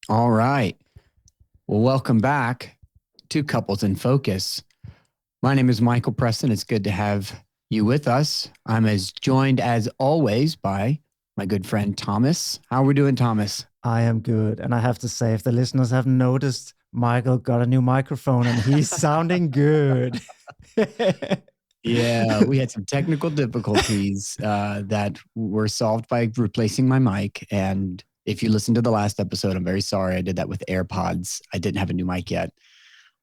All right. Well, welcome back to Couples in Focus. My name is Michael Preston. It's good to have you with us. I'm joined as always by my good friend Thomas. How are we doing, Thomas? I am good. And I have to say, if the listeners have noticed, Michael got a new microphone and he's sounding good. Yeah, we had some technical difficulties that were solved by replacing my mic. And if you listened to the last episode, I'm very sorry. I did that with AirPods. I didn't have a new mic yet,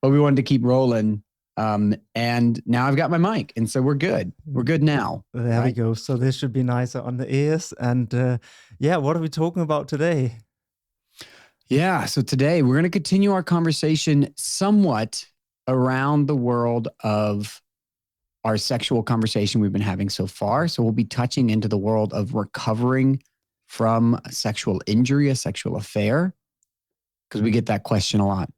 but we wanted to keep rolling. And now I've got my mic. And so we're good. We're good now. There we go. So this should be nicer on the ears. And yeah, what are we talking about today? Yeah. So today we're going to continue our conversation somewhat around the world of our sexual conversation we've been having so far. So we'll be touching into the world of recovering from a sexual injury, a sexual affair, because we get that question a lot,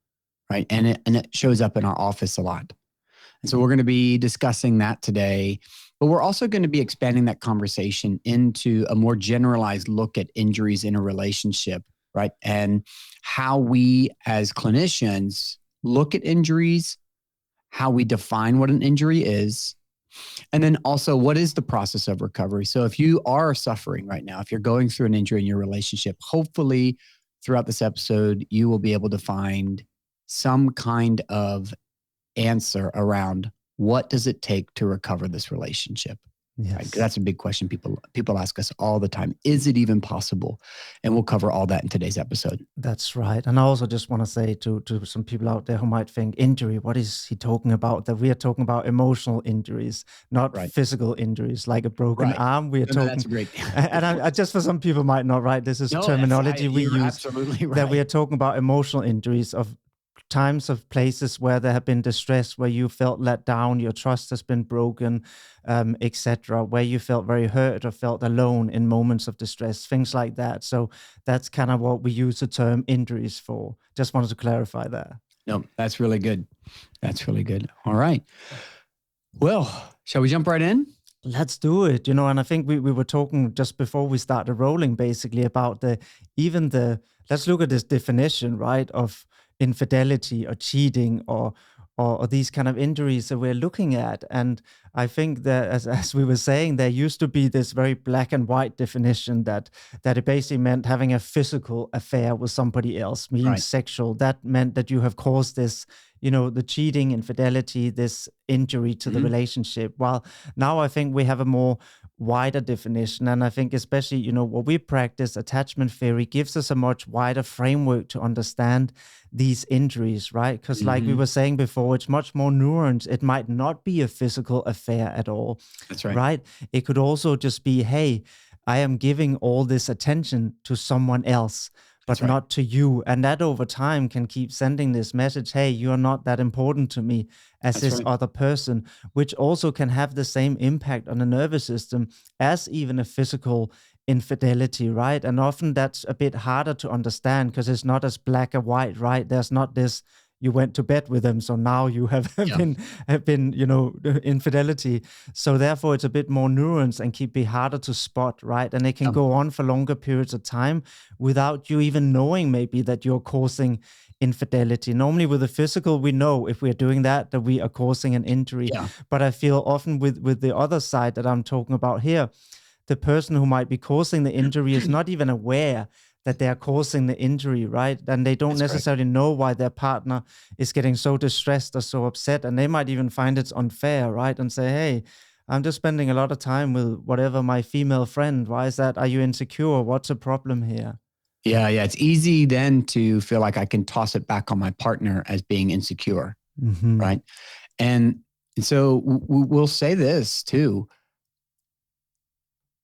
right? And it shows up in our office a lot. And so we're going to be discussing that today, but we're also going to be expanding that conversation into a more generalized look at injuries in a relationship, right? And how we as clinicians look at injuries, how we define what an injury is, and then also what is the process of recovery. So if you are suffering right now, if you're going through an injury in your relationship, hopefully throughout this episode, you will be able to find some kind of answer around what does it take to recover this relationship. Yes. Right? That's a big question people ask us all the time. Is it even possible? And we'll cover all that in today's episode. That's right. And I also just want to say to some people out there who might think injury, what is he talking about? That we are talking about emotional injuries, not physical injuries, like a broken arm. We are talking. That's great. And I just for some people might not, right? This is terminology we use. Absolutely right. That we are talking about emotional injuries of times of places where there have been distress, where you felt let down, your trust has been broken, etc., where you felt very hurt or felt alone in moments of distress, things like that. So that's kind of what we use the term injuries for. Just wanted to clarify that. No, that's really good. That's really good. All right. Well, shall we jump right in? Let's do it. And I think we were talking just before we started rolling basically about let's look at this definition, right, of infidelity or cheating or these kind of injuries that we're looking at. And I think that as we were saying, there used to be this very black and white definition that it basically meant having a physical affair with somebody else, meaning sexual. That meant that you have caused this, the cheating, infidelity, this injury to the relationship. While now I think we have a more wider definition. And I think especially, what we practice, attachment theory, gives us a much wider framework to understand these injuries, right? Because like we were saying before, it's much more nuanced. It might not be a physical affair at all. That's right. Right? It could also just be, hey, I am giving all this attention to someone else, but not to you. And that over time can keep sending this message, hey, you're not that important to me as this other person, which also can have the same impact on the nervous system as even a physical infidelity, right? And often that's a bit harder to understand because it's not as black and white, right? There's not this, you went to bed with them, so now you have been, infidelity. So therefore, it's a bit more nuanced and can be harder to spot, right? And it can go on for longer periods of time without you even knowing maybe that you're causing infidelity. Normally with the physical, we know if we're doing that we are causing an injury. Yeah. But I feel often with the other side that I'm talking about here, the person who might be causing the injury is not even aware that they are causing the injury, right? And they don't necessarily know why their partner is getting so distressed or so upset. And they might even find it's unfair, right? And say, hey, I'm just spending a lot of time with whatever my female friend. Why is that? Are you insecure? What's the problem here? Yeah. It's easy then to feel like I can toss it back on my partner as being insecure, right? And so we'll say this too.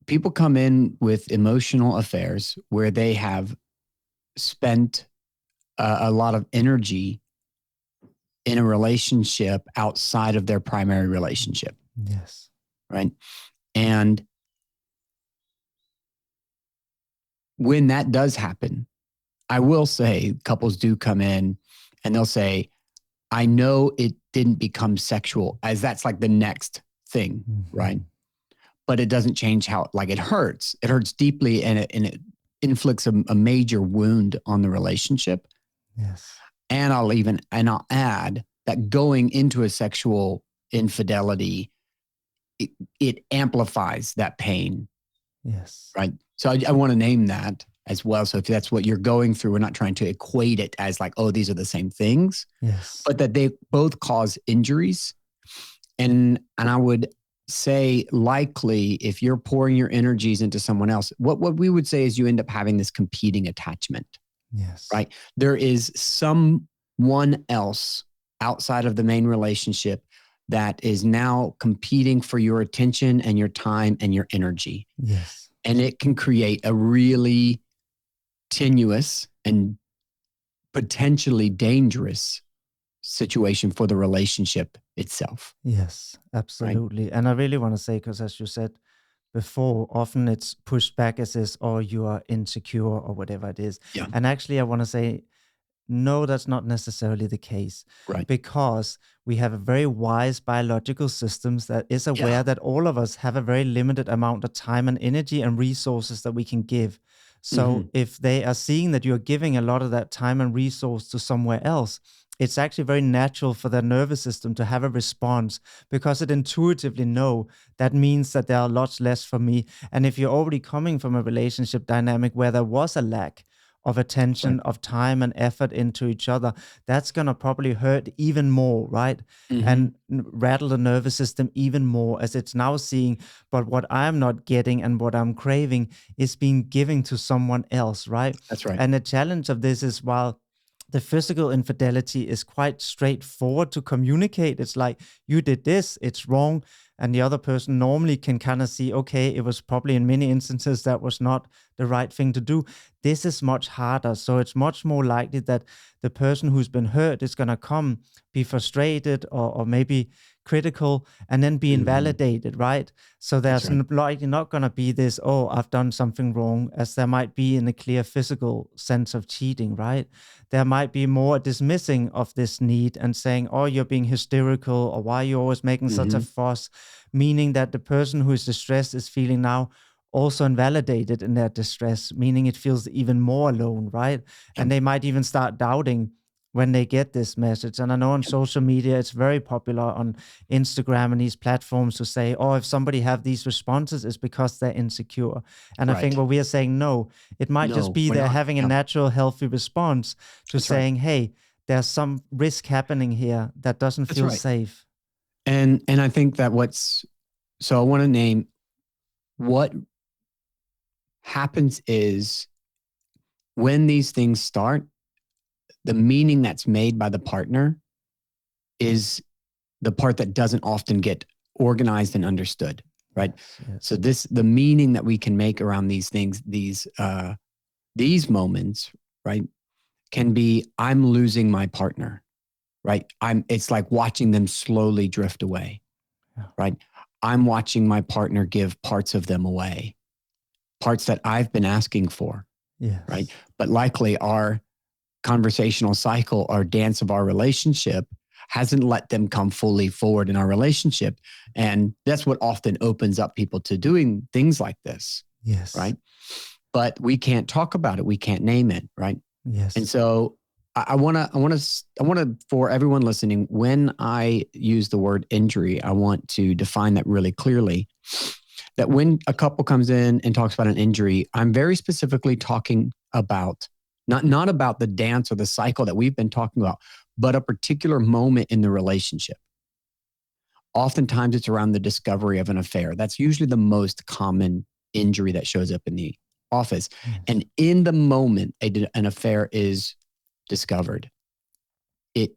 People come in with emotional affairs where they have spent a lot of energy in a relationship outside of their primary relationship. Yes. Right. And when that does happen, I will say couples do come in and they'll say, I know it didn't become sexual, as that's like the next thing, right? But it doesn't change how, like, it hurts. It hurts deeply, and it inflicts a major wound on the relationship. Yes. And I'll add that going into a sexual infidelity, it amplifies that pain. Yes. Right. So I want to name that as well. So if that's what you're going through, we're not trying to equate it as like, oh, these are the same things, Yes. but that they both cause injuries. And I would say likely if you're pouring your energies into someone else, what we would say is you end up having this competing attachment. Yes. Right. There is someone else outside of the main relationship that is now competing for your attention and your time and your energy. Yes. And it can create a really tenuous and potentially dangerous situation for the relationship itself. Yes, absolutely. Right? And I really want to say, because as you said before, often it's pushed back as this, or you are insecure or whatever it is. Yeah. And actually, I want to say, no, that's not necessarily the case. Right. Because we have a very wise biological systems that is aware that all of us have a very limited amount of time and energy and resources that we can give. So if they are seeing that you're giving a lot of that time and resource to somewhere else, it's actually very natural for their nervous system to have a response because it intuitively know that means that there are lots less for me. And if you're already coming from a relationship dynamic where there was a lack of attention, of time and effort into each other, that's going to probably hurt even more, right? And rattle the nervous system even more as it's now seeing, but what I'm not getting and what I'm craving is being given to someone else, right? That's right. And the challenge of this is while the physical infidelity is quite straightforward to communicate. It's like, you did this, it's wrong. And the other person normally can kind of see, okay, it was probably in many instances that was not the right thing to do. This is much harder. So it's much more likely that the person who's been hurt is going to come, be frustrated or maybe critical, and then be invalidated, right? So there's likely not going to be this, oh, I've done something wrong, as there might be in a clear physical sense of cheating, right? There might be more dismissing of this need and saying, oh, you're being hysterical, or why are you always making such a fuss, meaning that the person who is distressed is feeling now also invalidated in their distress, meaning it feels even more alone, right? And they might even start doubting when they get this message. And I know on social media, it's very popular on Instagram and these platforms to say, oh, if somebody have these responses, it's because they're insecure. And I think what we are saying, no, it might just be they're having a natural, healthy response to saying, hey, there's some risk happening here that doesn't feel safe. And I think that so I want to name what happens is when these things start, the meaning that's made by the partner is the part that doesn't often get organized and understood, right? Yes. So the meaning that we can make around these things, these moments, right, can be, I'm losing my partner, right? It's like watching them slowly drift away, right? I'm watching my partner give parts of them away, parts that I've been asking for, right? But likely our conversational cycle, our dance of our relationship hasn't let them come fully forward in our relationship. And that's what often opens up people to doing things like this. Yes. Right. But we can't talk about it. We can't name it. Right. Yes. And so I want to, for everyone listening, when I use the word injury, I want to define that really clearly. That when a couple comes in and talks about an injury, I'm very specifically talking about not about the dance or the cycle that we've been talking about, but a particular moment in the relationship. Oftentimes it's around the discovery of an affair. That's usually the most common injury that shows up in the office. Yes. And in the moment an affair is discovered, it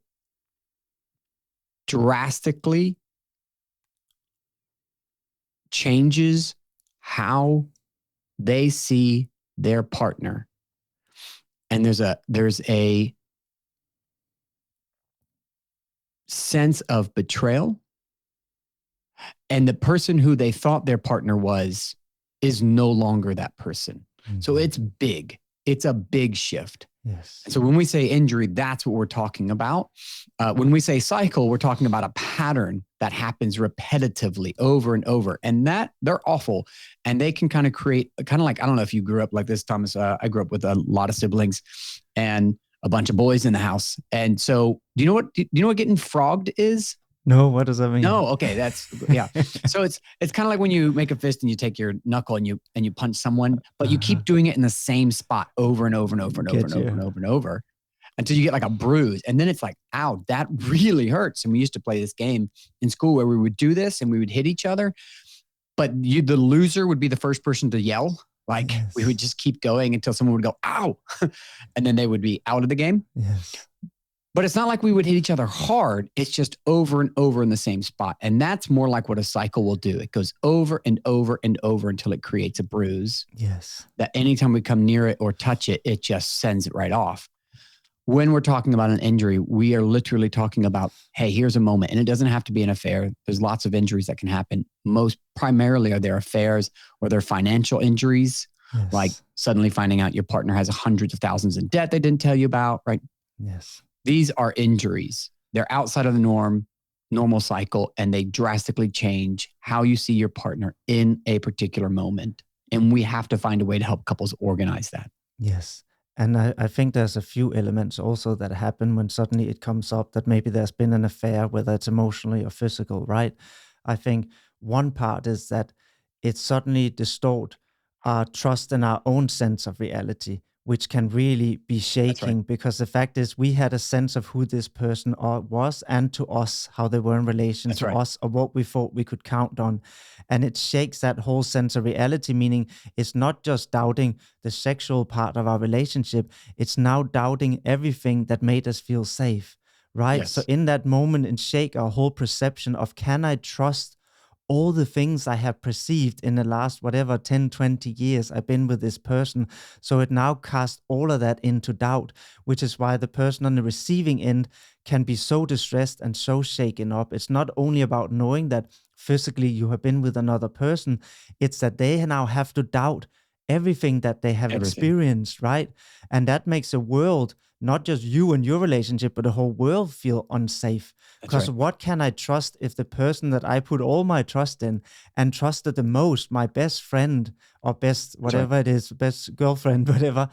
drastically changes how they see their partner. And there's a sense of betrayal. And the person who they thought their partner was is no longer that person. Mm-hmm. So it's big. It's a big shift. Yes. And so when we say injury, that's what we're talking about. When we say cycle, we're talking about a pattern that happens repetitively over and over. And that they're awful. And they can kind of create kind of like, I don't know if you grew up like this, Thomas. I grew up with a lot of siblings and a bunch of boys in the house. And so do you know what getting frogged is? No, what does that mean? No, okay, that's yeah. So it's kind of like when you make a fist and you take your knuckle and you punch someone, but you keep doing it in the same spot over and over and over and over and over and over and over until you get like a bruise. And then it's like, ow, that really hurts. And we used to play this game in school where we would do this and we would hit each other, but the loser would be the first person to yell. Like we would just keep going until someone would go, ow, and then they would be out of the game. Yes. But it's not like we would hit each other hard. It's just over and over in the same spot. And that's more like what a cycle will do. It goes over and over and over until it creates a bruise. Yes. That anytime we come near it or touch it, it just sends it right off. When we're talking about an injury, we are literally talking about, hey, here's a moment. And it doesn't have to be an affair. There's lots of injuries that can happen. Most primarily are there affairs or they're financial injuries, like suddenly finding out your partner has hundreds of thousands in debt they didn't tell you about, right? Yes. These are injuries. They're outside of the normal cycle, and they drastically change how you see your partner in a particular moment. And we have to find a way to help couples organize that. Yes. And I think there's a few elements also that happen when suddenly it comes up that maybe there's been an affair, whether it's emotionally or physical, right? I think one part is that it suddenly distorts our trust in our own sense of reality, which can really be shaking because the fact is we had a sense of who this person was and to us, how they were in relation to us or what we thought we could count on. And it shakes that whole sense of reality, meaning it's not just doubting the sexual part of our relationship, it's now doubting everything that made us feel safe, right? Yes. So in that moment, it shake our whole perception of, can I trust all the things I have perceived in the last, 10, 20 years I've been with this person. So it now casts all of that into doubt, which is why the person on the receiving end can be so distressed and so shaken up. It's not only about knowing that physically you have been with another person, it's that they now have to doubt everything that they have experienced, right? And that makes a world, not just you and your relationship, but the whole world feel unsafe. Because what can I trust if the person that I put all my trust in and trusted the most, my best friend or best, whatever it is, best girlfriend, whatever,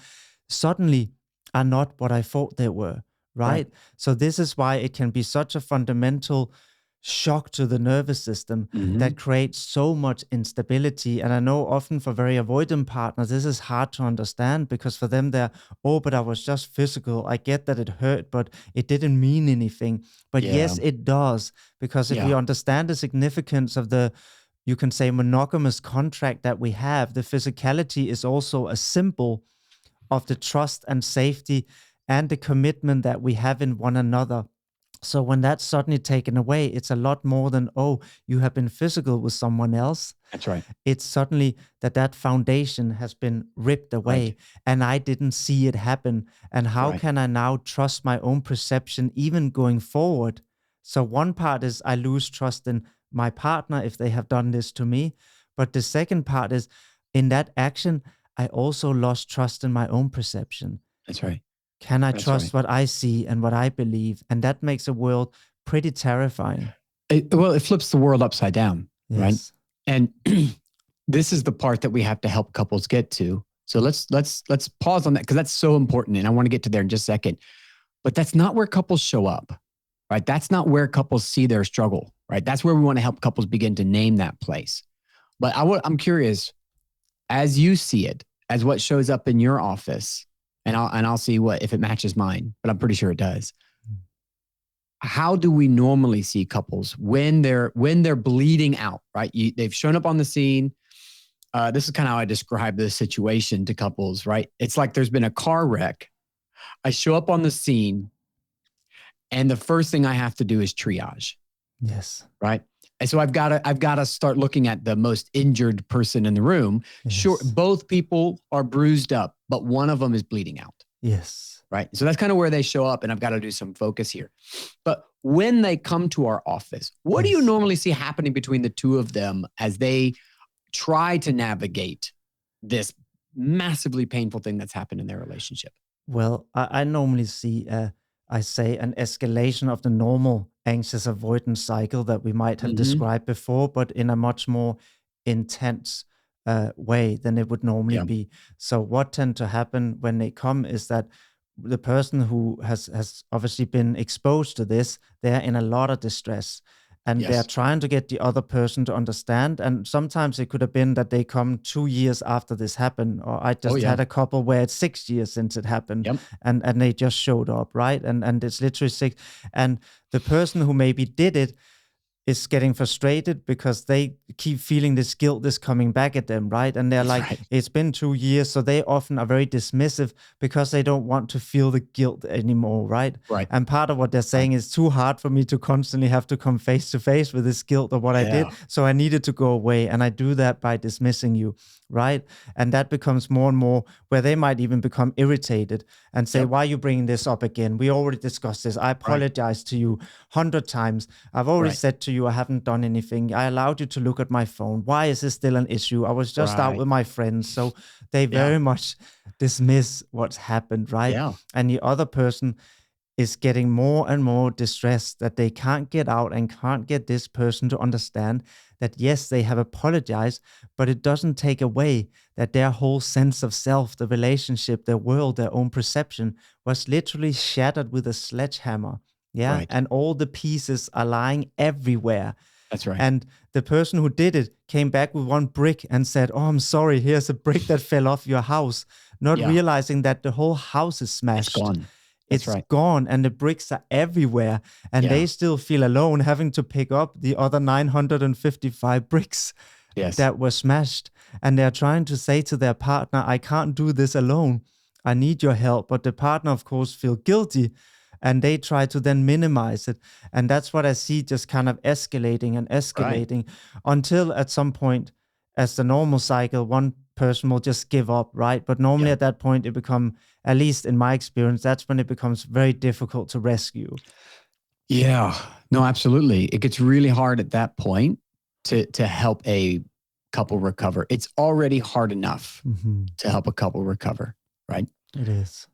suddenly are not what I thought they were, right? So this is why it can be such a fundamental shock to the nervous system that creates so much instability. And I know often for very avoidant partners, this is hard to understand because for them they're, but I was just physical. I get that it hurt, but it didn't mean anything. But yes, it does. Because if we understand the significance of the, you can say, monogamous contract that we have, the physicality is also a symbol of the trust and safety and the commitment that we have in one another. So when that's suddenly taken away, it's a lot more than, you have been physical with someone else. That's right. It's suddenly that foundation has been ripped away and I didn't see it happen. And how can I now trust my own perception even going forward? So one part is I lose trust in my partner if they have done this to me. But the second part is in that action, I also lost trust in my own perception. That's right. Can I trust what I see and what I believe? And that makes a world pretty terrifying. It flips the world upside down, right? And this is the part that we have to help couples get to. So let's pause on that because that's so important. And I want to get to there in just a second. But that's not where couples show up, right? That's not where couples see their struggle, right? That's where we want to help couples begin to name that place. But I'm curious, as you see it, as what shows up in your office, and I'll see if it matches mine, but I'm pretty sure it does. How do we normally see couples when they're bleeding out, right? They've shown up on the scene. This is kind of how I describe this situation to couples, right? It's like there's been a car wreck. I show up on the scene and the first thing I have to do is triage. Yes. Right. And so I've got to start looking at the most injured person in the room. Yes. Sure, both people are bruised up, but one of them is bleeding out. Yes. Right. So that's kind of where they show up, and I've got to do some focus here. But when they come to our office, what do you normally see happening between the two of them as they try to navigate this massively painful thing that's happened in their relationship? Well, I normally see, I say, an escalation of the normal anxious avoidance cycle that we might have Hmm. described before, but in a much more intense way than it would normally Yeah. be. So, what tend to happen when they come is that the person who has obviously been exposed to this, they're in a lot of distress. And they're Yes. trying to get the other person to understand. And sometimes it could have been that they come 2 years after this happened, or I Oh just yeah. had a couple where it's 6 years since it happened, Yep. and they just showed up, right? And it's literally six. And the person who maybe did it is getting frustrated because they keep feeling this guilt is coming back at them, right? And they're like, Right. it's been 2 years. So they often are very dismissive because they don't want to feel the guilt anymore, right? Right. And part of what they're Right. saying is too hard for me to constantly have to come face to face with this guilt of what I Yeah. did. So I needed to go away. And I do that by dismissing you, right? And that becomes more and more where they might even become irritated and say, Yep. why are you bringing this up again? We already discussed this. I Right. apologize to you 100 times. I've already Right. said to you, I haven't done anything. I allowed you to look at my phone. Why is this still an issue? I was just out Right. with my friends. So they Yeah. very much dismiss what's happened, right? Yeah. And the other person is getting more and more distressed that they can't get out and can't get this person to understand that, yes, they have apologized, but it doesn't take away that their whole sense of self, the relationship, their world, their own perception was literally shattered with a sledgehammer. Yeah. Right. And all the pieces are lying everywhere. That's right. And the person who did it came back with one brick and said, oh, I'm sorry, here's a brick that fell off your house, not Yeah. realizing that the whole house is It's smashed. gone. That's It's right. gone and the bricks are everywhere. And Yeah. they still feel alone having to pick up the other 955 bricks Yes. that were smashed. And they're trying to say to their partner, I can't do this alone. I need your help. But the partner, of course, feel guilty and they try to then minimize it. And that's what I see just kind of escalating and Right. escalating until at some point, as the normal cycle, one person will just give up, right? But normally Yeah. at that point, it become, at least in my experience, that's when it becomes very difficult to rescue. Yeah. No, absolutely. It gets really hard at that point to help a couple recover. It's already hard enough Mm-hmm. to help a couple recover, right? It is.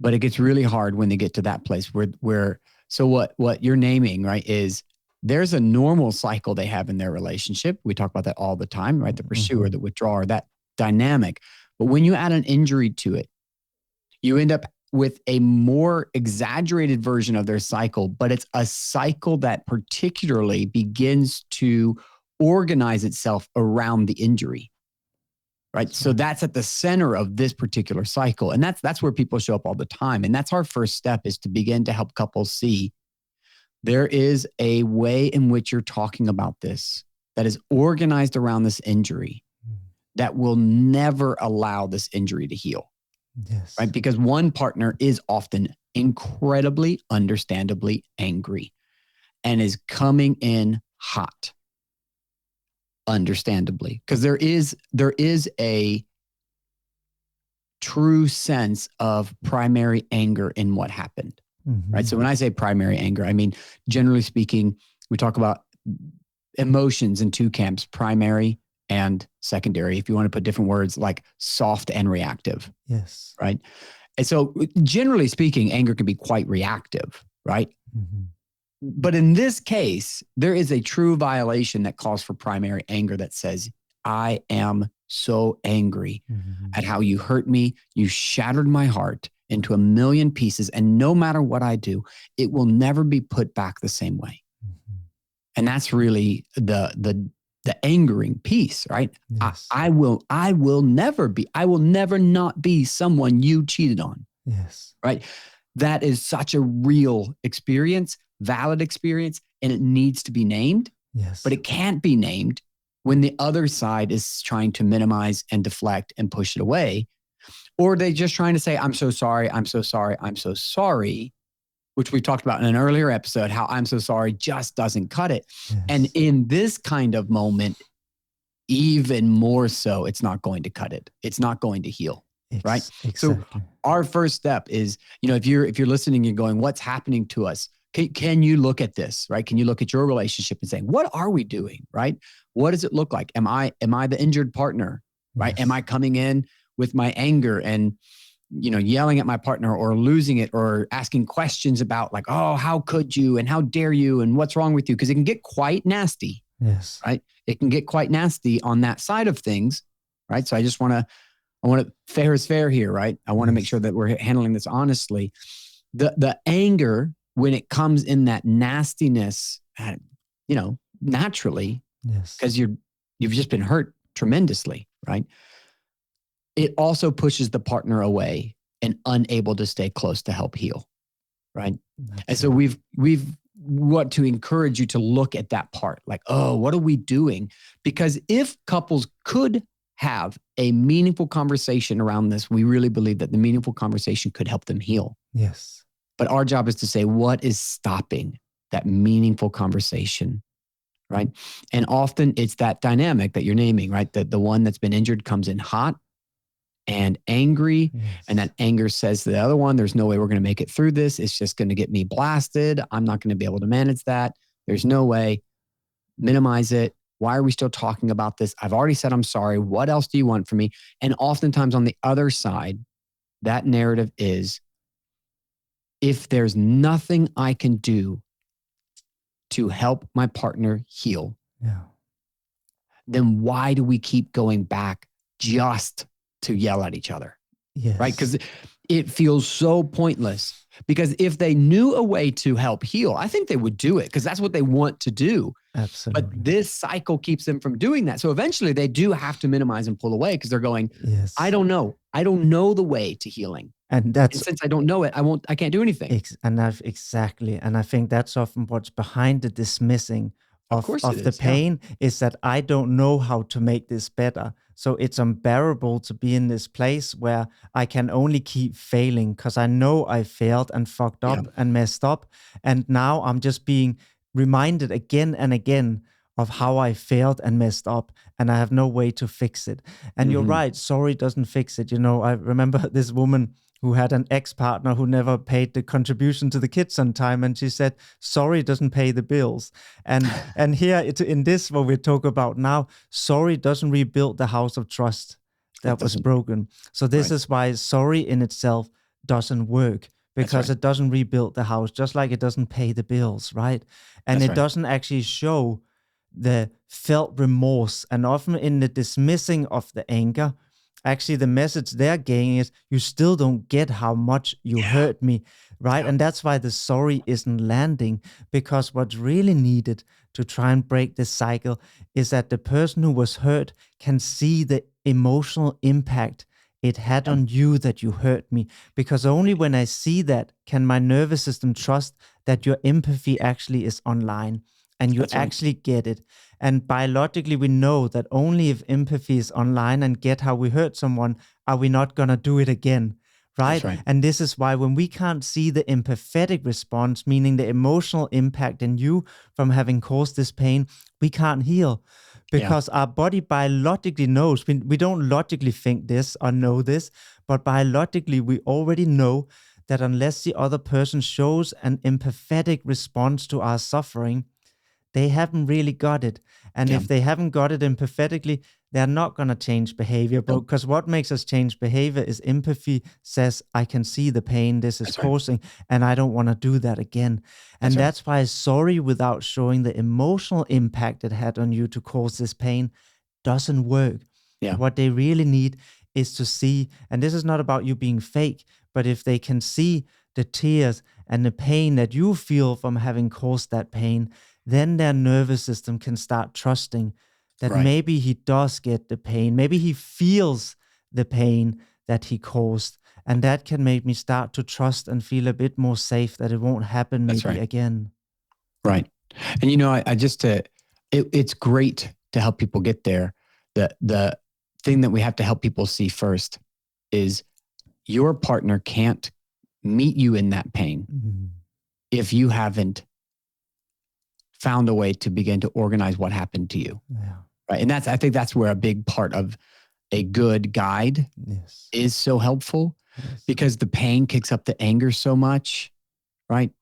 But it gets really hard when they get to that place where so what you're naming, right, is there's a normal cycle they have in their relationship. We talk about that all the time, right? The pursuer, Mm-hmm. the withdrawer, that dynamic. But when you add an injury to it, you end up with a more exaggerated version of their cycle, but it's a cycle that particularly begins to organize itself around the injury. Right. So that's at the center of this particular cycle. And that's where people show up all the time. And that's our first step, is to begin to help couples see there is a way in which you're talking about this that is organized around this injury that will never allow this injury to heal. Yes. Right. Because one partner is often incredibly, understandably angry and is coming in hot. Understandably, because there is a true sense of primary anger in what happened, Mm-hmm. right? So when I say primary anger, I mean, generally speaking, we talk about emotions in two camps: primary and secondary. If you want to put different words, like soft and reactive, Yes. right? And so generally speaking, anger can be quite reactive, right? Mm-hmm. But in this case, there is a true violation that calls for primary anger that says, I am so angry Mm-hmm. at how you hurt me. You shattered my heart into a million pieces. And no matter what I do, it will never be put back the same way. Mm-hmm. And that's really the angering piece, right? Yes. I will never not be someone you cheated on. Yes. Right? That is such a real experience, valid experience, and it needs to be named. Yes. But it can't be named when the other side is trying to minimize and deflect and push it away. Or they just trying to say, I'm so sorry, I'm so sorry, I'm so sorry, which we talked about in an earlier episode, how I'm so sorry just doesn't cut it. Yes. And in this kind of moment, even more so, it's not going to cut it. It's not going to heal. Right. Exactly. So our first step is, if you're listening and going, what's happening to us? Can you look at this, right? Can you look at your relationship and say, what are we doing? Right. What does it look like? Am I the injured partner? Right. Yes. Am I coming in with my anger and yelling at my partner or losing it or asking questions about like, oh, how could you and how dare you and what's wrong with you? Because it can get quite nasty. Yes. Right. It can get quite nasty on that side of things. Right. So I want to fair is fair here. Right. I want to make sure that we're handling this honestly. The anger, when it comes in that nastiness, naturally, because you've just been hurt tremendously. Right. It also pushes the partner away and unable to stay close to help heal. Right. And so we've want to encourage you to look at that part like, oh, what are we doing? Because if couples could have a meaningful conversation around this, we really believe that the meaningful conversation could help them heal. Yes. But our job is to say, what is stopping that meaningful conversation? Right. And often it's that dynamic that you're naming, right? The one that's been injured comes in hot and angry. Yes. And that anger says to the other one, there's no way we're going to make it through this. It's just going to get me blasted. I'm not going to be able to manage that. There's no way. Minimize it. Why are we still talking about this? I've already said I'm sorry. What else do you want from me? And oftentimes on the other side, that narrative is, if there's nothing I can do to help my partner heal, then why do we keep going back just to yell at each other? Yes. Right? Because it feels so pointless. Because if they knew a way to help heal, I think they would do it because that's what they want to do. Absolutely. But this cycle keeps them from doing that. So eventually they do have to minimize and pull away because they're going, I don't know. I don't know the way to healing. And since I don't know it, I can't do anything. Exactly. And I think that's often what's behind the dismissing of the pain is that I don't know how to make this better. So it's unbearable to be in this place where I can only keep failing because I know I failed and fucked up and messed up. And now I'm just being reminded again and again of how I failed and messed up, and I have no way to fix it. And you're right, sorry doesn't fix it. I remember this woman who had an ex-partner who never paid the contribution to the kids on time. And she said, sorry doesn't pay the bills. And here in this, what we talk about now, sorry doesn't rebuild the house of trust that was broken. So this is why sorry in itself doesn't work, because it doesn't rebuild the house, just like it doesn't pay the bills, right? And it doesn't actually show the felt remorse. And often in the dismissing of the anger, actually the message they're getting is, you still don't get how much you hurt me, right? And that's why the sorry isn't landing, because what's really needed to try and break this cycle is that the person who was hurt can see the emotional impact it had on you that you hurt me. Because only when I see that can my nervous system trust that your empathy actually is online and you actually get it. And biologically, we know that only if empathy is online and get how we hurt someone, are we not going to do it again, right? And this is why when we can't see the empathetic response, meaning the emotional impact in you from having caused this pain, we can't heal. Because our body biologically knows, we don't logically think this or know this, but biologically we already know that unless the other person shows an empathetic response to our suffering, they haven't really got it. And if they haven't got it empathetically, they're not going to change behavior. Because what makes us change behavior is empathy says, I can see the pain this is causing, and I don't want to do that again. And that's why sorry without showing the emotional impact it had on you to cause this pain doesn't work. What they really need is to see, and this is not about you being fake, but if they can see the tears and the pain that you feel from having caused that pain, then their nervous system can start trusting that maybe he does get the pain. Maybe he feels the pain that he caused. And that can make me start to trust and feel a bit more safe that it won't happen maybe again. Right. And, I just, it's great to help people get there. The thing that we have to help people see first is your partner can't meet you in that pain if you haven't found a way to begin to organize what happened to you. Right. And I think that's where a big part of a good guide is so helpful, because the pain kicks up the anger so much. Right.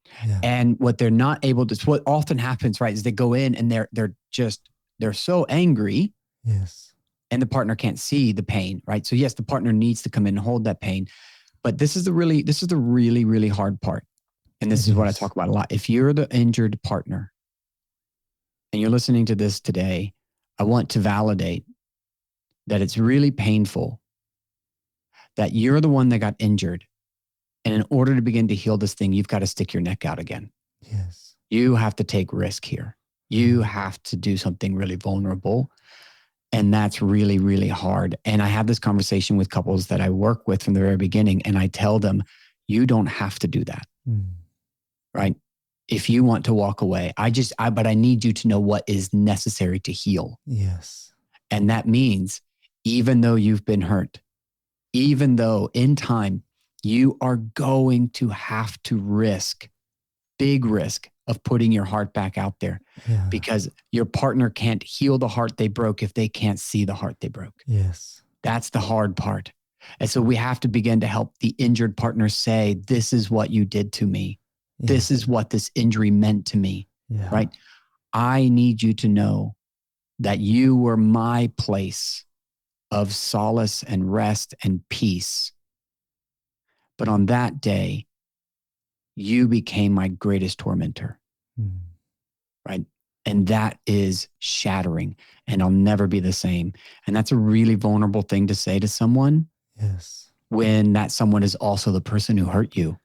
And what they're not able to, what often happens, right, is they go in and they're so angry. And the partner can't see the pain. Right. So yes, the partner needs to come in and hold that pain. But this is the really, really hard part. And this It is what I is. talk about a lot. If you're the injured partner and you're listening to this today, I want to validate that it's really painful that you're the one that got injured. And in order to begin to heal this thing, you've got to stick your neck out again. Yes. You have to take risk here. You have to do something really vulnerable. And that's really, really hard. And I have this conversation with couples that I work with from the very beginning. And I tell them, you don't have to do that. Right? If you want to walk away, but I need you to know what is necessary to heal. Yes. And that means even though you've been hurt, even though in time you are going to have to big risk of putting your heart back out there, because your partner can't heal the heart they broke if they can't see the heart they broke. Yes. That's the hard part. And so we have to begin to help the injured partner say, this is what you did to me. Yes. This is what this injury meant to me, right? I need you to know that you were my place of solace and rest and peace. But on that day, you became my greatest tormentor, right? And that is shattering, and I'll never be the same. And that's a really vulnerable thing to say to someone. Yes. When that someone is also the person who hurt you.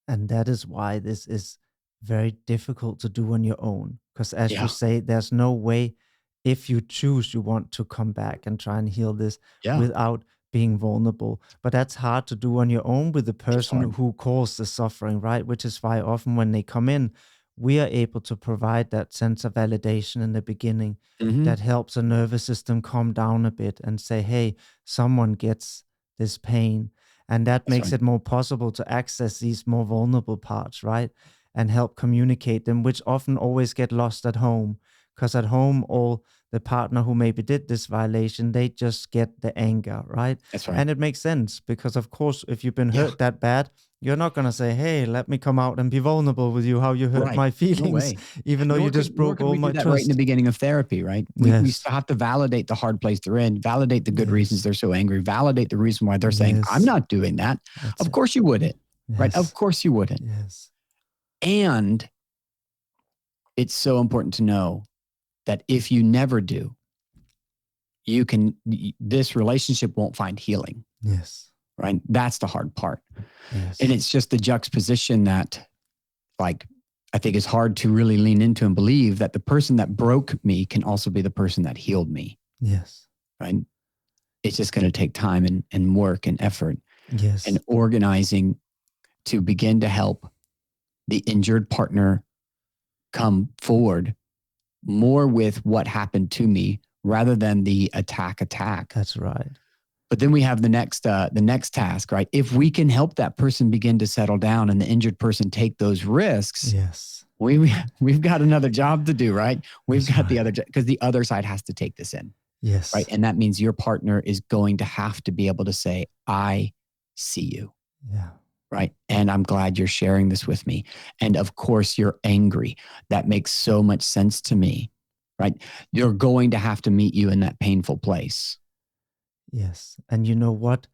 And that is why this is very difficult to do on your own. Because as you say, there's no way, if you choose, you want to come back and try and heal this without being vulnerable. But that's hard to do on your own with the person who caused the suffering, right? Which is why often when they come in, we are able to provide that sense of validation in the beginning that helps the nervous system calm down a bit and say, hey, someone gets this pain. And that makes it more possible to access these more vulnerable parts, right? And help communicate them, which often always get lost at home. Because at home, all the partner who maybe did this violation, they just get the anger, right? That's right. And it makes sense because, of course, if you've been hurt that bad, you're not going to say, hey, let me come out and be vulnerable with you, how you hurt my feelings, even though you just broke all my trust. Right in the beginning of therapy, right? We still have to validate the hard place they're in, validate the good reasons they're so angry, validate the reason why they're saying, I'm not doing that. Of course you wouldn't, right? Of course you wouldn't. Yes. And it's so important to know that if you never do, this relationship won't find healing. Yes. Right? That's the hard part. Yes. And it's just the juxtaposition that, like, I think is hard to really lean into and believe that the person that broke me can also be the person that healed me. Yes. Right? It's just going to take time and work and effort. Yes. And organizing to begin to help the injured partner come forward more with what happened to me rather than the attack. That's right. But then we have the next task, right? If we can help that person begin to settle down and the injured person take those risks, yes, we've got another job to do, right? We've got the other, because the other side has to take this in. Yes. Right. And that means your partner is going to have to be able to say, I see you. Yeah. Right. And I'm glad you're sharing this with me. And of course, you're angry. That makes so much sense to me. Right. You're going to have to meet you in that painful place. Yes. And you know what?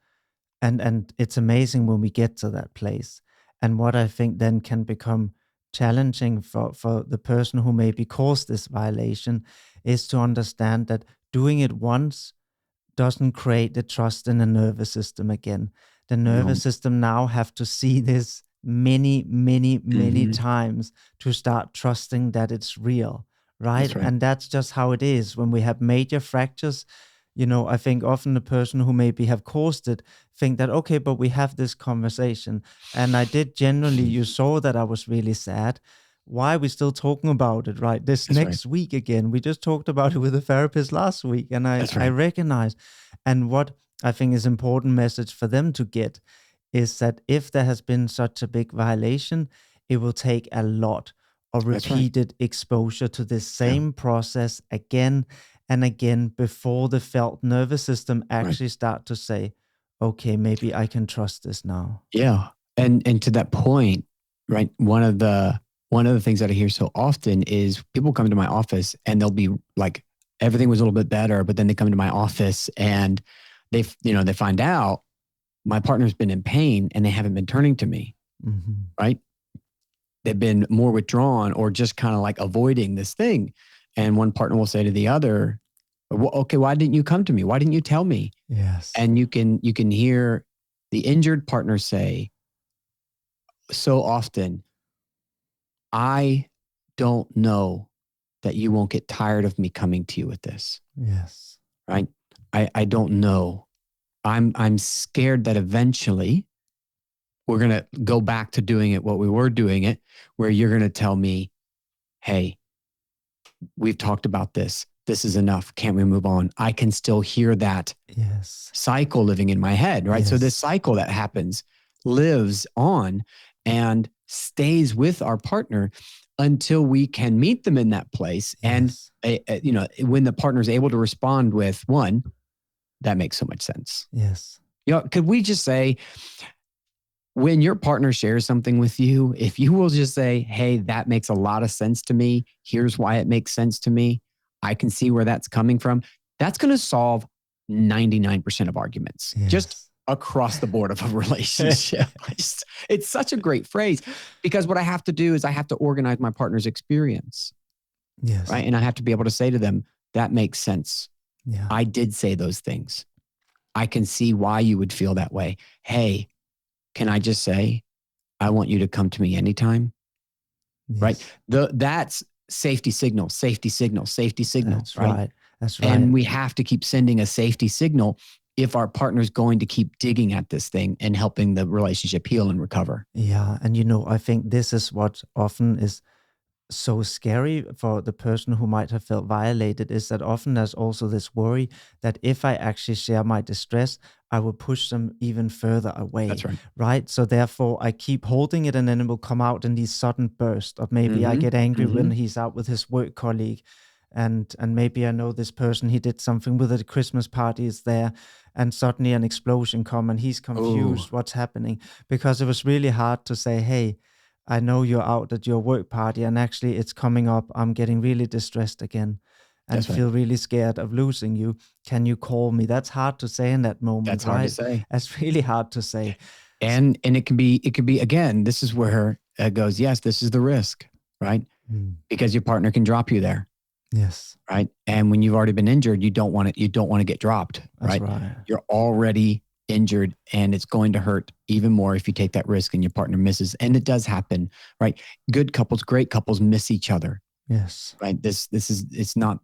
And it's amazing when we get to that place. And what I think then can become challenging for the person who maybe caused this violation is to understand that doing it once doesn't create the trust in the nervous system again. The nervous system now have to see this many times to start trusting that it's real, right? That's right. And that's just how it is. When we have major fractures, you know, I think often the person who maybe have caused it think that, okay, but we have this conversation. And I did generally, you saw that I was really sad. Why are we still talking about it, right? This That's next week again, we just talked about it with a therapist last week. And I recognize, and what I think is important message for them to get is that if there has been such a big violation, it will take a lot of repeated exposure to this same process again and again before the felt nervous system actually start to say, okay, maybe I can trust this now. Yeah. And to that point, right, one of the things that I hear so often is people come to my office and they'll be like, everything was a little bit better, but then they come to my office and they find out my partner's been in pain and they haven't been turning to me, right? They've been more withdrawn or just kind of like avoiding this thing. And one partner will say to the other, well, okay, why didn't you come to me? Why didn't you tell me? Yes. And you can hear the injured partner say so often, I don't know that you won't get tired of me coming to you with this. Yes. Right? I don't know. I'm scared that eventually we're going to go back to doing it what we were doing it, where you're going to tell me, hey, we've talked about this. This is enough. Can't we move on? I can still hear that cycle living in my head, right? Yes. So this cycle that happens lives on and stays with our partner until we can meet them in that place. Yes. And, when the partner is able to respond with one, that makes so much sense. Yes. Could we just say, when your partner shares something with you, if you will just say, hey, that makes a lot of sense to me. Here's why it makes sense to me. I can see where that's coming from. That's going to solve 99% of arguments, just across the board of a relationship. It's such a great phrase, because what I have to do is I have to organize my partner's experience. Yes. Right. And I have to be able to say to them, that makes sense. Yeah. I did say those things. I can see why you would feel that way. Hey, can I just say, I want you to come to me anytime? Yes. Right? That's safety signal, safety signal, safety signal. That's right. That's right. And we have to keep sending a safety signal if our partner's going to keep digging at this thing and helping the relationship heal and recover. Yeah. And, I think this is what often is so scary for the person who might have felt violated, is that often there's also this worry that if I actually share my distress, I will push them even further away. That's right. Right? So therefore I keep holding it, and then it will come out in these sudden bursts of maybe I get angry when he's out with his work colleague, and maybe I know this person, he did something with a Christmas party is there, and suddenly an explosion come and he's confused what's happening, because it was really hard to say, hey, I know you're out at your work party and actually it's coming up. I'm getting really distressed again and feel really scared of losing you. Can you call me? That's hard to say in that moment. That's hard to say. That's really hard to say. And it can be, again, this is where it goes, yes, this is the risk, right? Because your partner can drop you there. Yes. Right. And when you've already been injured, you don't want to get dropped. That's right. You're already injured, and it's going to hurt even more if you take that risk and your partner misses. And it does happen, right? Good couples, great couples miss each other. Yes. Right. It's not,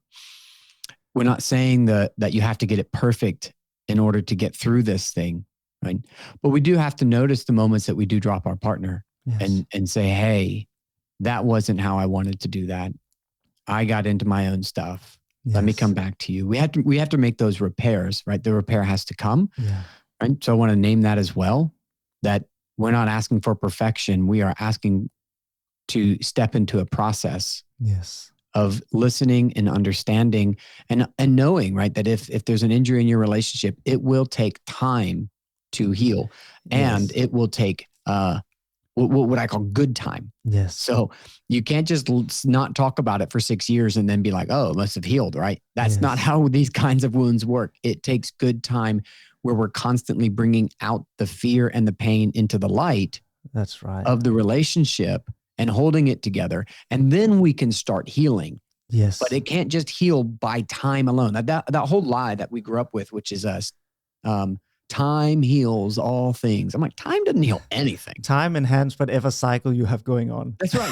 we're not saying that you have to get it perfect in order to get through this thing. Right. But we do have to notice the moments that we do drop our partner and say, hey, that wasn't how I wanted to do that. I got into my own stuff. Let me come back to you. We have to make those repairs, right? The repair has to come. Yeah. Right. So I want to name that as well, that we're not asking for perfection. We are asking to step into a process of listening and understanding and knowing, right, that if there's an injury in your relationship, it will take time to heal, and it will take what I call good time. Yes. So you can't just not talk about it for 6 years and then be like, oh, it must have healed, right? That's not how these kinds of wounds work. It takes good time, where we're constantly bringing out the fear and the pain into the light. That's right. Of the relationship and holding it together. And then we can start healing. Yes. But it can't just heal by time alone. That whole lie that we grew up with, which is time heals all things. I'm like, time doesn't heal anything. Time enhances whatever cycle you have going on. That's right.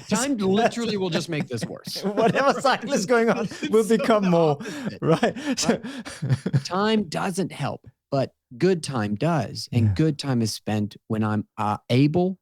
Time literally will just make this worse. Whatever cycle is going on will become more. Right. Time doesn't help, but good time does. And good time is spent when I'm able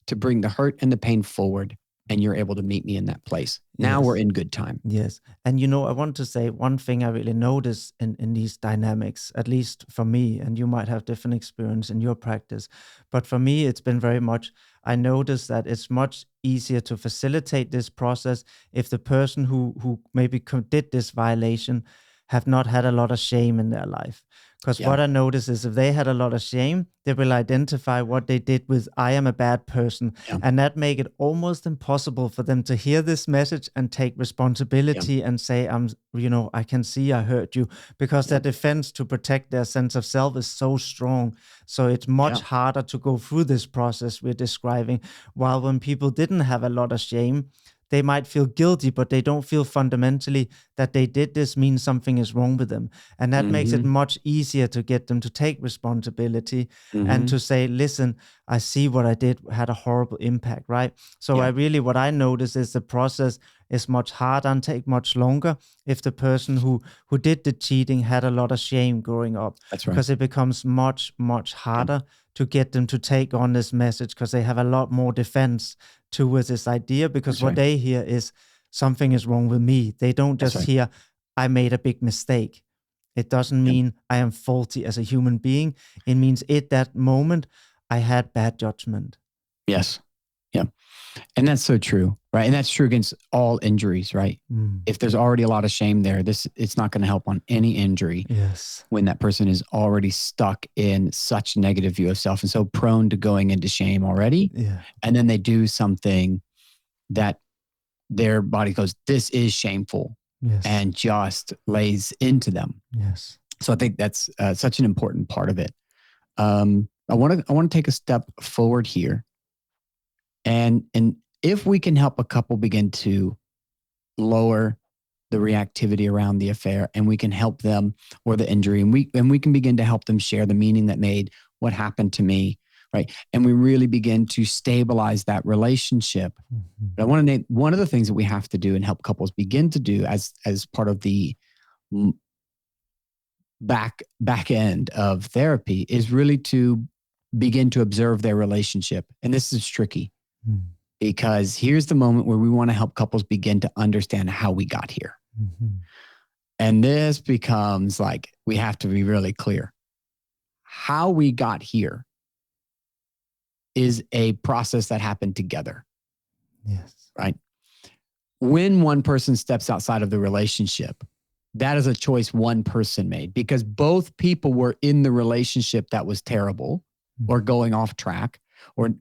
to bring the hurt and the pain forward, and you're able to meet me in that place. Now we're in good time. Yes. And I want to say one thing I really notice in these dynamics, at least for me, and you might have different experience in your practice, but for me, it's been very much, I notice that it's much easier to facilitate this process if the person who maybe did this violation have not had a lot of shame in their life. Because Yeah. what I notice is if they had a lot of shame, they will identify what they did with I am a bad person. Yeah. And that make it almost impossible for them to hear this message and take responsibility and say, I can see I hurt you, because their defense to protect their sense of self is so strong. So it's much harder to go through this process we're describing. While when people didn't have a lot of shame, they might feel guilty, but they don't feel fundamentally that they did this means something is wrong with them. And that makes it much easier to get them to take responsibility and to say, listen, I see what I did had a horrible impact, right? So what I notice is the process is much harder and take much longer if the person who did the cheating had a lot of shame growing up. That's right. Because it becomes much, much harder to get them to take on this message, because they have a lot more defense towards this idea, because what they hear is something is wrong with me. They don't just hear, I made a big mistake. It doesn't mean I am faulty as a human being. It means at that moment, I had bad judgment. Yes. Yeah. And that's so true, right? And that's true against all injuries, right? If there's already a lot of shame there, it's not going to help on any injury. Yes. When that person is already stuck in such negative view of self and so prone to going into shame already. Yeah. And then they do something that their body goes, this is shameful, and just lays into them. Yes. So I think that's such an important part of it. I want to take a step forward here. And if we can help a couple begin to lower the reactivity around the affair, and we can help them, or the injury, and we can begin to help them share the meaning that made what happened to me, right? And we really begin to stabilize that relationship. But I want to name one of the things that we have to do and help couples begin to do as part of the back end of therapy is really to begin to observe their relationship. And this is tricky. Because here's the moment where we want to help couples begin to understand how we got here. And this becomes like, we have to be really clear. How we got here is a process that happened together. Yes. Right? When one person steps outside of the relationship, that is a choice one person made, because both people were in the relationship that was terrible or going off track, or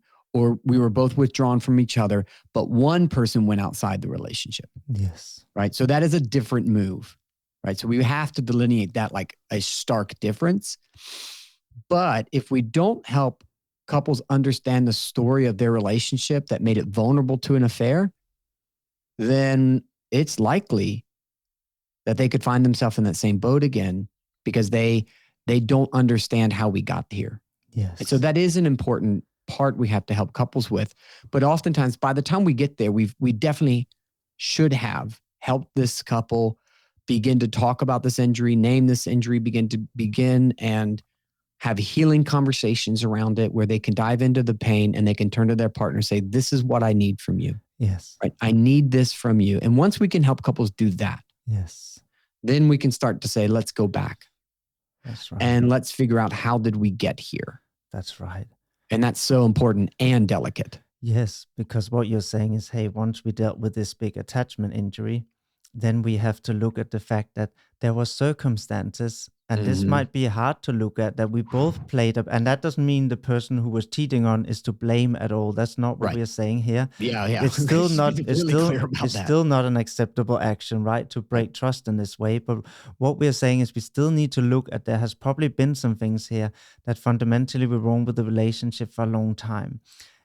we were both withdrawn from each other, but one person went outside the relationship. Yes. Right. So that is a different move. Right. So we have to delineate that like a stark difference. But if we don't help couples understand the story of their relationship that made it vulnerable to an affair, then it's likely that they could find themselves in that same boat again, because they don't understand how we got here. Yes. And so that is an important part we have to help couples with. But oftentimes by the time we get there, we definitely should have helped this couple begin to talk about this injury, name this injury, begin and have healing conversations around it, where they can dive into the pain and they can turn to their partner and say, this is what I need from you. Yes. Right? I need this from you. And once we can help couples do that, yes, then we can start to say, let's go back. That's right. And let's figure out, how did we get here? That's right. And that's so important and delicate. Yes, because what you're saying is, hey, once we dealt with this big attachment injury, then we have to look at the fact that there were circumstances, and this might be hard to look at, that we both played up. And that doesn't mean the person who was cheating on is to blame at all. That's not what we're saying here. Yeah. It's still not, It's still not an acceptable action, right? To break trust in this way. But what we're saying is we still need to look at, there has probably been some things here that fundamentally were wrong with the relationship for a long time.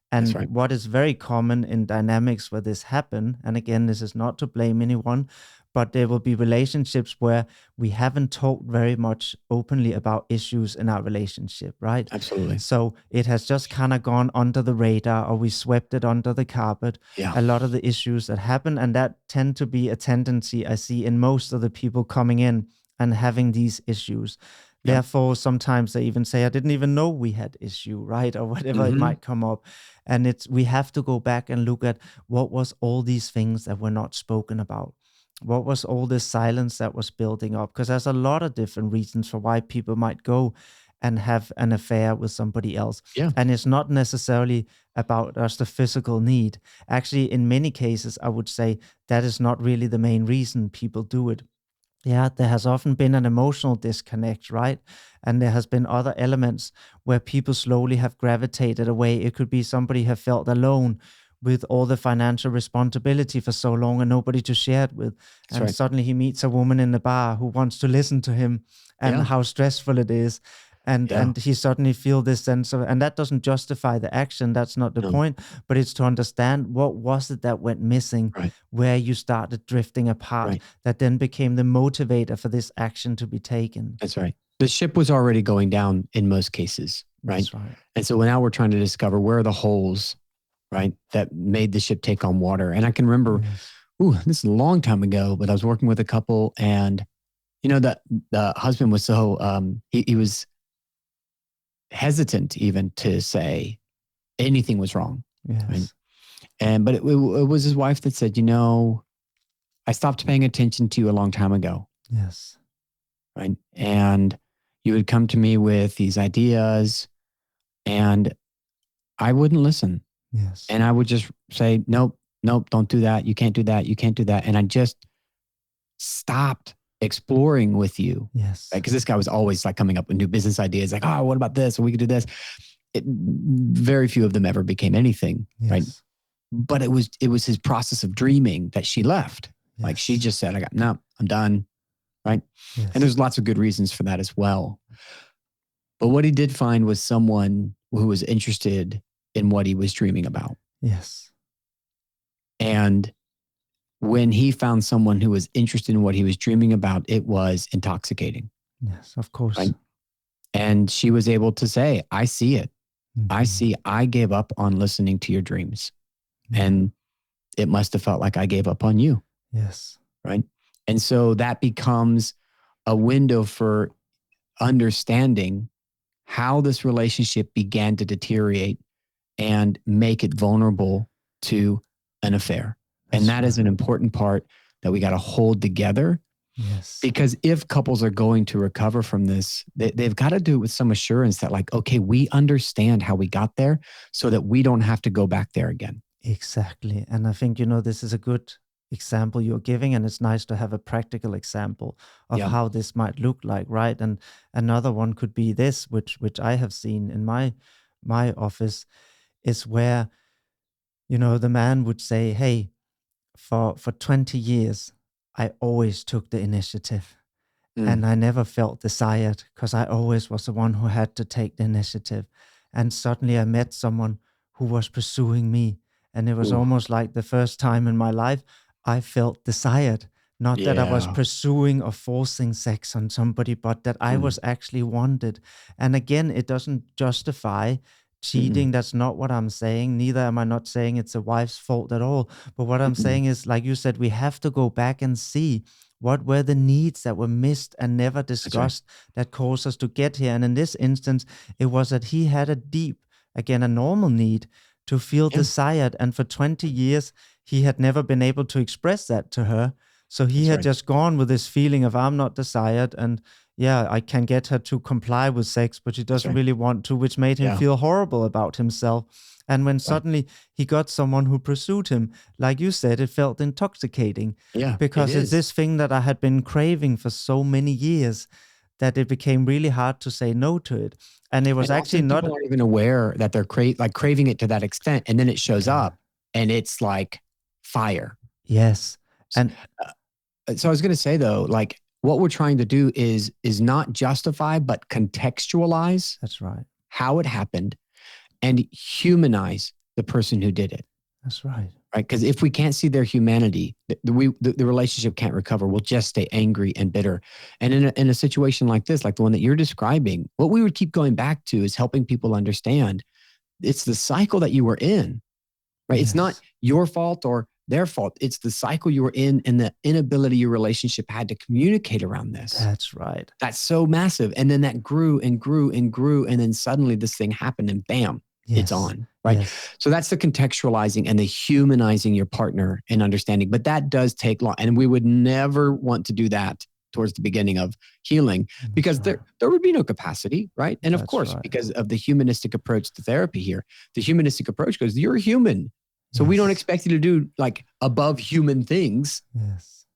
And what is very common in dynamics where this happen, and again, this is not to blame anyone, but there will be relationships where we haven't talked very much openly about issues in our relationship, right? Absolutely. So it has just kind of gone under the radar, or we swept it under the carpet. Yeah. A lot of the issues that happen, and that tend to be a tendency I see in most of the people coming in and having these issues. Therefore, sometimes they even say, I didn't even know we had issue, right? Or whatever it might come up. And we have to go back and look at, what was all these things that were not spoken about? What was all this silence that was building up? Because there's a lot of different reasons for why people might go and have an affair with somebody else. Yeah. And it's not necessarily about just the physical need. Actually, in many cases, I would say that is not really the main reason people do it. Yeah, there has often been an emotional disconnect, right? And there has been other elements where people slowly have gravitated away. It could be somebody have felt alone with all the financial responsibility for so long and nobody to share it with. That's And right. suddenly he meets a woman in the bar who wants to listen to him and Yeah. how stressful it is. And Yeah. he suddenly feel this sense of, and that doesn't justify the action. That's not the No. point, but it's to understand what was it that went missing, Right. where you started drifting apart, Right. that then became the motivator for this action to be taken. That's right. The ship was already going down in most cases, right? That's right. And so now we're trying to discover where are the holes, right, that made the ship take on water. And I can remember, Yes. this is a long time ago, but I was working with a couple, and the husband was so he was hesitant even to say anything was wrong, right? Yes. But it was his wife that said, I stopped paying attention to you a long time ago, Yes. right? And you would come to me with these ideas, and I wouldn't listen. Yes. And I would just say, nope, don't do that. You can't do that. You can't do that. And I just stopped exploring with you. Yes. Right? Because this guy was always like coming up with new business ideas, like, oh, what about this? Or we could do this. Very few of them ever became anything, Yes. right? But it was his process of dreaming that she left. Yes. Like she just said, no, I'm done, right? Yes. And there's lots of good reasons for that as well. But what he did find was someone who was interested in what he was dreaming about. Yes. And when he found someone who was interested in what he was dreaming about, it was intoxicating. Yes, of course. Right? And she was able to say, I see it. Mm-hmm. I gave up on listening to your dreams. Yeah. And it must have felt like I gave up on you. Yes. Right. And so that becomes a window for understanding how this relationship began to deteriorate and make it vulnerable to an affair. And that is an important part that we got to hold together. Yes. Because if couples are going to recover from this, they've got to do it with some assurance that like, okay, we understand how we got there so that we don't have to go back there again. Exactly. And I think, this is a good example you're giving, and it's nice to have a practical example of how this might look like, right? And another one could be this, which I have seen in my office, is where, the man would say, hey, for 20 years, I always took the initiative. And I never felt desired because I always was the one who had to take the initiative. And suddenly I met someone who was pursuing me. And it was almost like the first time in my life I felt desired. Not that I was pursuing or forcing sex on somebody, but that I was actually wanted. And again, it doesn't justify cheating. That's not what I'm saying. Neither am I not saying it's a wife's fault at all. But what I'm saying is, like you said, we have to go back and see what were the needs that were missed and never discussed that caused us to get here. And in this instance, it was that he had a deep, again, a normal need to feel desired. And for 20 years, he had never been able to express that to her. So he had just gone with this feeling of, I'm not desired. And I can get her to comply with sex, but she doesn't really want to, which made him feel horrible about himself. And when suddenly he got someone who pursued him, like you said, it felt intoxicating. Because it's this thing that I had been craving for so many years that it became really hard to say no to it. And it was actually not... People aren't even aware that they're craving it to that extent. And then it shows up and it's like fire. Yes. And so I was going to say though, like what we're trying to do is not justify, but contextualize. That's right. How it happened. And humanize the person who did it. That's right. Right? Because if we can't see their humanity, the relationship can't recover. We'll just stay angry and bitter. And in a situation like this, like the one that you're describing, what we would keep going back to is helping people understand it's the cycle that you were in, right? It's not your fault or their fault. It's the cycle you were in and the inability your relationship had to communicate around this. That's right. That's so massive. And then that grew and grew and grew. And then suddenly this thing happened and bam, it's on, right? So that's the contextualizing and the humanizing your partner and understanding. But that does take long. And we would never want to do that towards the beginning of healing because there would be no capacity, right? And of course, because of the humanistic approach to therapy here, the humanistic approach goes, you're human. So we don't expect you to do like above human things.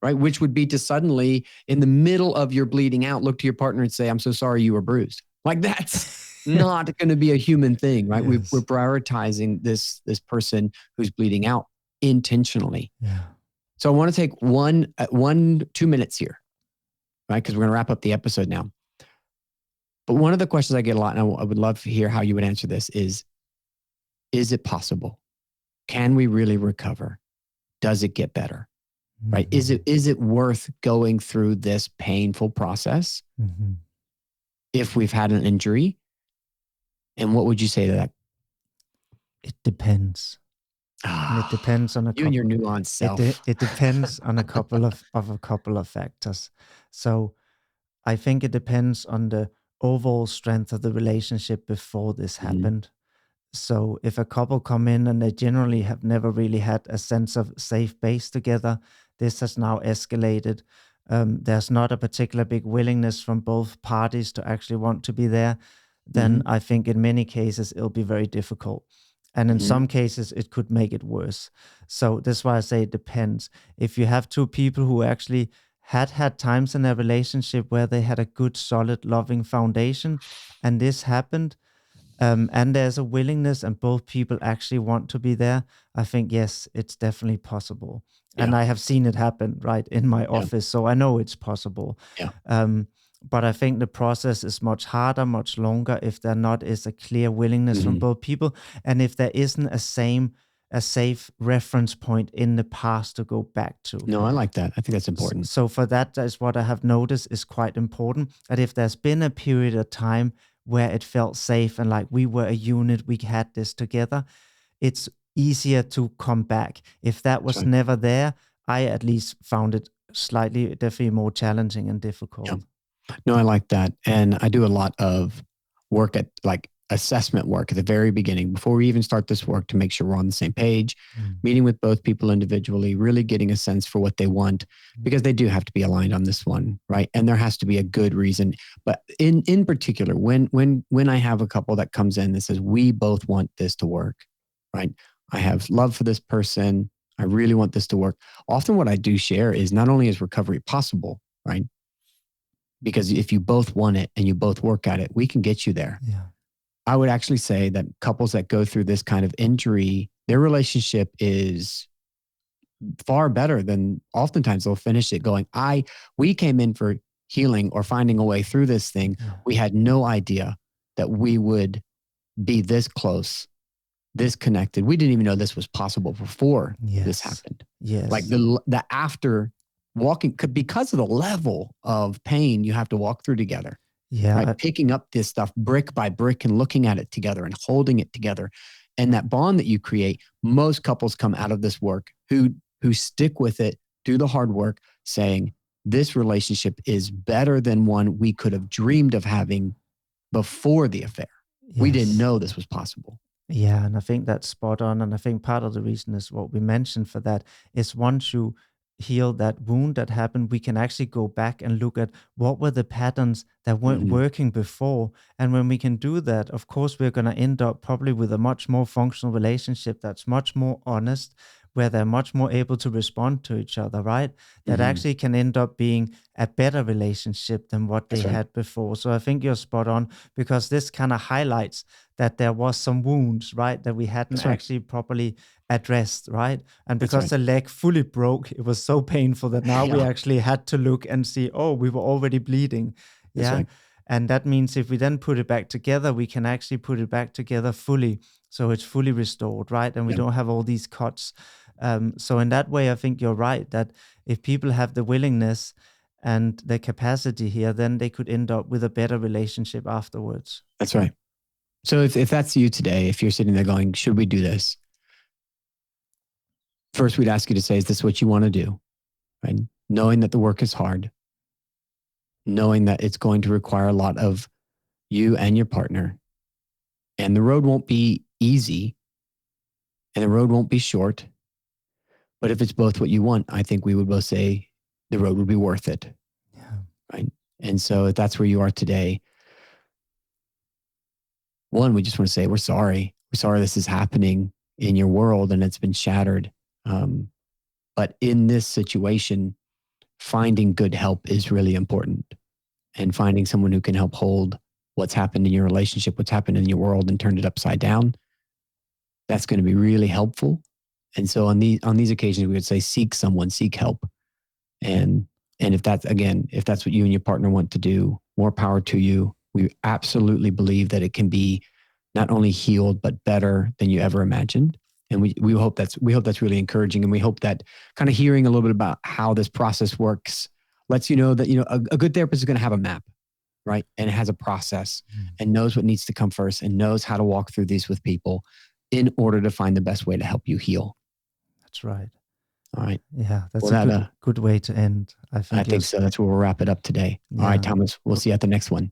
right? Which would be to suddenly, in the middle of your bleeding out, look to your partner and say, I'm so sorry you were bruised. Like that's not going to be a human thing, right? Yes. We're prioritizing this person who's bleeding out intentionally. Yeah. So I want to take 2 minutes here, right? Because we're going to wrap up the episode now. But one of the questions I get a lot, and I would love to hear how you would answer this is it possible? Can we really recover? Does it get better? Mm-hmm. Right? Is it worth going through this painful process if we've had an injury? And what would you say to that? It depends. And it depends on a couple. You and your nuanced self. It depends on a couple of factors. So I think it depends on the overall strength of the relationship before this happened. So if a couple come in and they generally have never really had a sense of safe base together, this has now escalated. There's not a particular big willingness from both parties to actually want to be there, then I think in many cases it'll be very difficult. And in some cases, it could make it worse. So that's why I say it depends. If you have two people who actually had times in their relationship where they had a good, solid, loving foundation, and this happened, and there's a willingness and both people actually want to be there, I think, yes, it's definitely possible. Yeah. And I have seen it happen, right, in my office. So I know it's possible. Yeah. But I think the process is much harder, much longer if there not is a clear willingness from both people. And if there isn't a safe reference point in the past to go back to. No, I like that. I think that's important. So for that is what I have noticed is quite important, that if there's been a period of time where it felt safe and like we were a unit, we had this together, it's easier to come back. If that was never there, I at least found it definitely more challenging and difficult. Yeah. No, I like that. And I do a lot of work at like assessment work at the very beginning, before we even start this work, to make sure we're on the same page, meeting with both people individually, really getting a sense for what they want, because they do have to be aligned on this one, right? And there has to be a good reason. But in particular, when I have a couple that comes in that says, we both want this to work, right? I have love for this person. I really want this to work. Often what I do share is not only is recovery possible, right? Because if you both want it and you both work at it, we can get you there. Yeah. I would actually say that couples that go through this kind of injury, their relationship is far better than oftentimes they'll finish it going, we came in for healing or finding a way through this thing. Yeah. We had no idea that we would be this close, this connected. We didn't even know this was possible before this happened. Yes. Like the after walking, because of the level of pain you have to walk through together. Yeah. Right? Picking up this stuff brick by brick and looking at it together and holding it together. And that bond that you create, most couples come out of this work who stick with it, do the hard work, saying, this relationship is better than one we could have dreamed of having before the affair. Yes. We didn't know this was possible. Yeah, and I think that's spot on. And I think part of the reason is what we mentioned for that is once you heal that wound that happened, we can actually go back and look at what were the patterns that weren't working before. And when we can do that, of course, we're going to end up probably with a much more functional relationship that's much more honest, where they're much more able to respond to each other, right? That actually can end up being a better relationship than what they had before. So I think you're spot on, because this kind of highlights that there was some wounds, right? That we hadn't actually properly addressed, right? And because the leg fully broke, it was so painful that now we actually had to look and see, oh, we were already bleeding. Yeah. And that means if we then put it back together, we can actually put it back together fully. So it's fully restored, right? And we don't have all these cuts. So in that way, I think you're right, that if people have the willingness and the capacity here, then they could end up with a better relationship afterwards. That's right. So if that's you today, if you're sitting there going, should we do this? First, we'd ask you to say, is this what you want to do? Right? Knowing that the work is hard, knowing that it's going to require a lot of you and your partner, and the road won't be easy and the road won't be short. But if it's both what you want, I think we would both say the road would be worth it. Yeah. Right. And so if that's where you are today, one, we just want to say, we're sorry. We're sorry this is happening in your world and it's been shattered. But in this situation, finding good help is really important, and finding someone who can help hold what's happened in your relationship, what's happened in your world, and turn it upside down. That's going to be really helpful. And so on these occasions, we would say seek someone, seek help. And if that's what you and your partner want to do, more power to you. We absolutely believe that it can be not only healed, but better than you ever imagined. And we hope that's really encouraging. And we hope that kind of hearing a little bit about how this process works lets you know that, a good therapist is going to have a map, right? And it has a process and knows what needs to come first and knows how to walk through these with people in order to find the best way to help you heal. That's right. All right. Yeah, that's a good way to end. I think so. That's where we'll wrap it up today. Yeah. All right, Thomas, we'll see you at the next one.